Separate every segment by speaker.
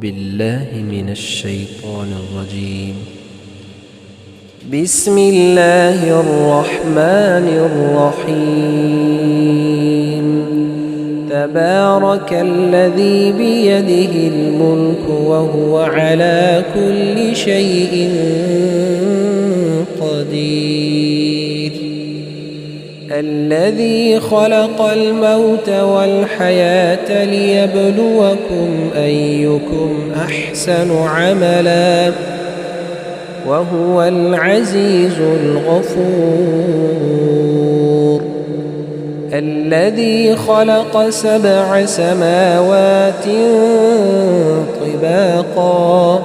Speaker 1: بالله من الشيطان الرجيم. بسم الله الرحمن الرحيم. تبارك الذي بيده الملك وهو على كل شيء قدير. الذي خلق الموت والحياة ليبلوكم أيكم أحسن عملا وهو العزيز الغفور. الذي خلق 7 سماوات طباقا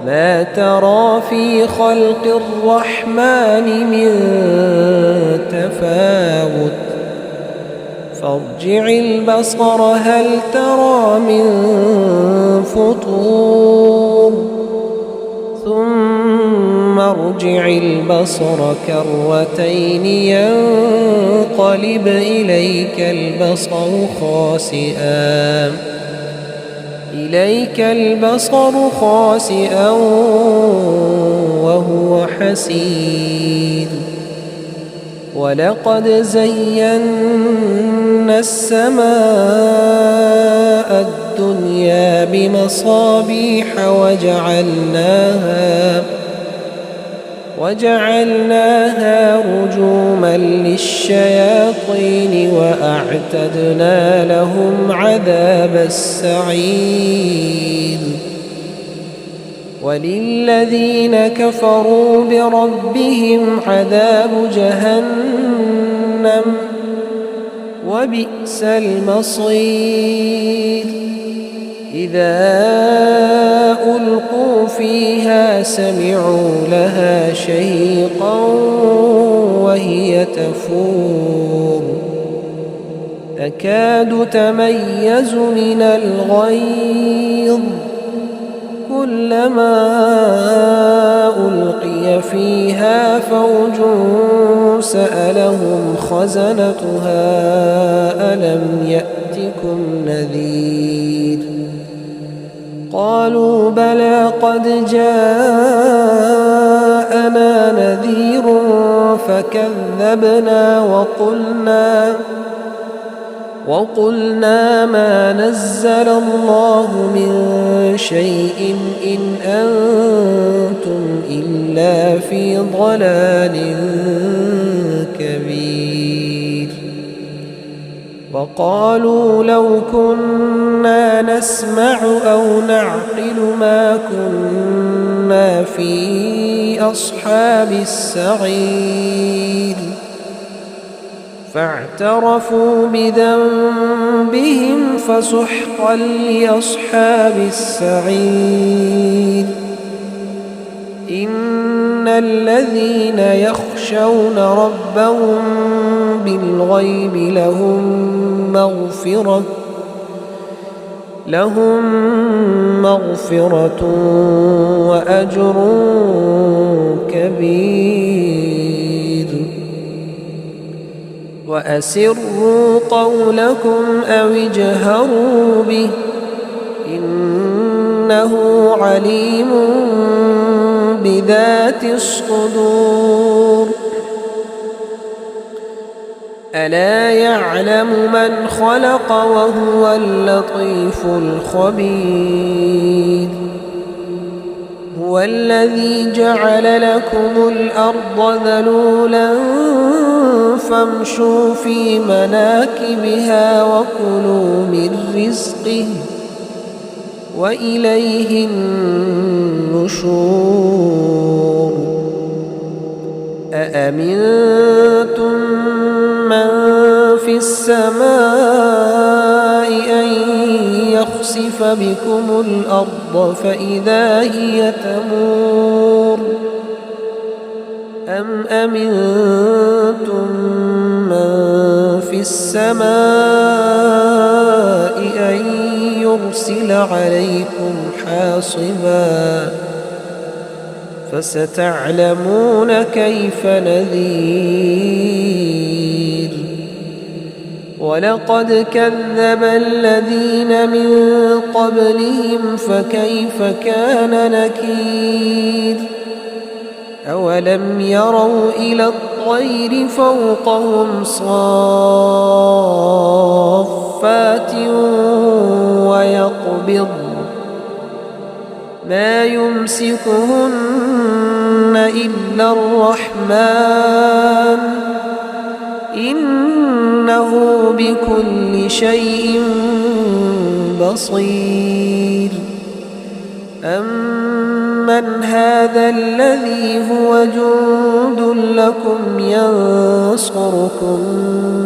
Speaker 1: ما ترى في خلق الرحمن من تفاوت فارجع البصر هل ترى من فطور ثم ارجع البصر كرتين ينقلب إليك البصر خاسئا وهو حسير. ولقد زينا السماء الدنيا بمصابيح وجعلناها رجوما للشياطين وأعتدنا لهم عذاب السعير. وللذين كفروا بربهم عذاب جهنم وبئس المصير. إذا ألقوا فيها سمعوا لها شهيقا وهي تفور تكاد تميز من الغيظ كلما ألقي فيها فوج سألهم خزنتها ألم يأتكم نذير قالوا بلى قد جاءنا نذير فكذبنا وقلنا ما نزل الله من شيء إن أنتم إلا في ضلال كبير. وقالوا لو كنا نسمع أو نعقل ما كنا في أصحاب السعير فاعترفوا بذنبهم فسحقا لأصحاب السعير. إن الذين يخشون ربهم بالغيب لهم مغفرة وأجر كبير. وأسروا قولكم أو اجهروا به إنه عليم بذات الصدور. ألا يعلم من خلق وهو اللطيف الخبير. هو الذي جعل لكم الأرض ذلولا فامشوا في مناكبها وكلوا من رزقه وإليه النشور. أأمنتم من في السماء أن يخسف بكم الأرض فإذا هي تمور أم أمنتم من في السماء أن يرسل عليكم حاصبا فستعلمون كيف نذير. ولقد كذب الذين من قبلهم فكيف كان نكير أولم يروا إلى الطير فوقهم صافات ويقبض ما يمسكهن إلا الرحمن إنه بكل شيء بصير أمن هذا الذي هو جند لكم ينصركم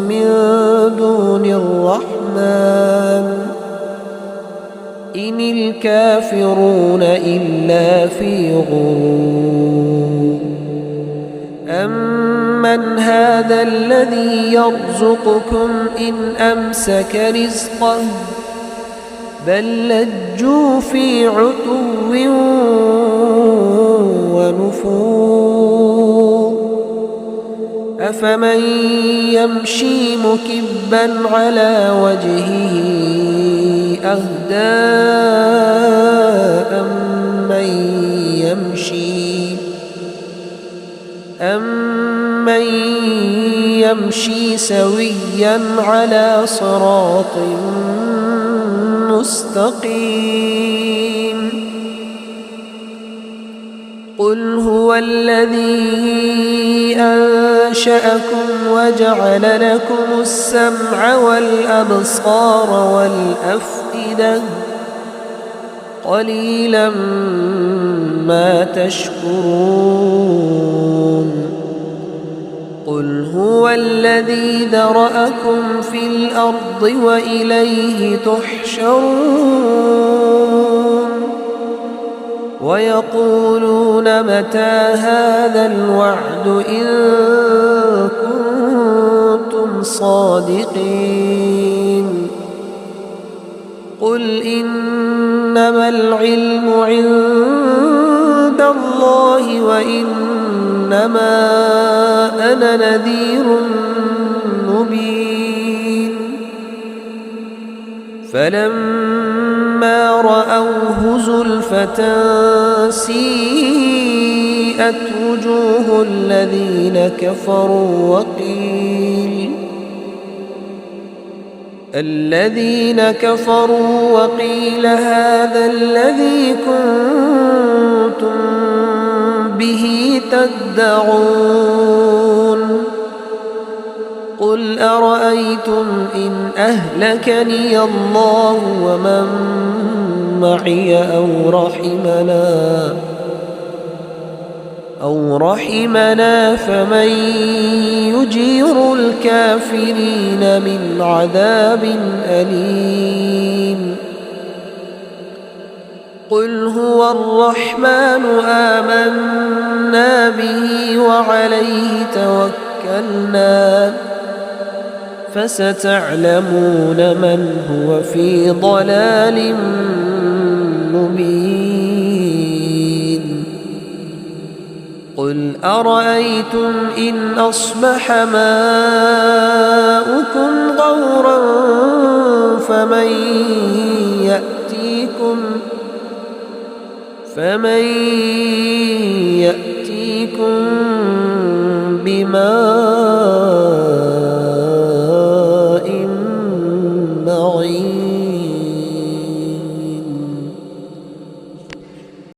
Speaker 1: من دون الرحمن إن الكافرون إلا في غرور أمن هذا الذي يرزقكم إن أمسك رزقه بل لجوا في عتو ونفور أفمن يمشي مكبا على وجهه أهدى أمن يمشي سويا على صراط مستقيم قل هو الذي أنشأكم وجعل لكم السمع والأبصار والأفئدة قليلا ما تشكرون قل هو الذي ذرأكم في الأرض وإليه تحشرون ويقولون متى هذا الوعد إن كنتم صادقين قل إنما العلم عند الله وإنما أنا نذير مبين فلما رأوه زلفة سيئت وجوه الذين كفروا وقيل هذا الذي كنتم به تدعون قل أرأيتم إن أهلكني الله ومن معي أو رحمنا فمن يجير الكافرين من عذاب أليم قل هو الرحمن آمنا به وعليه توكلنا فستعلمون من هو في ضلال مبين قل أرأيتم إن أصبح ماؤكم غورا فمن يأتيكم بماء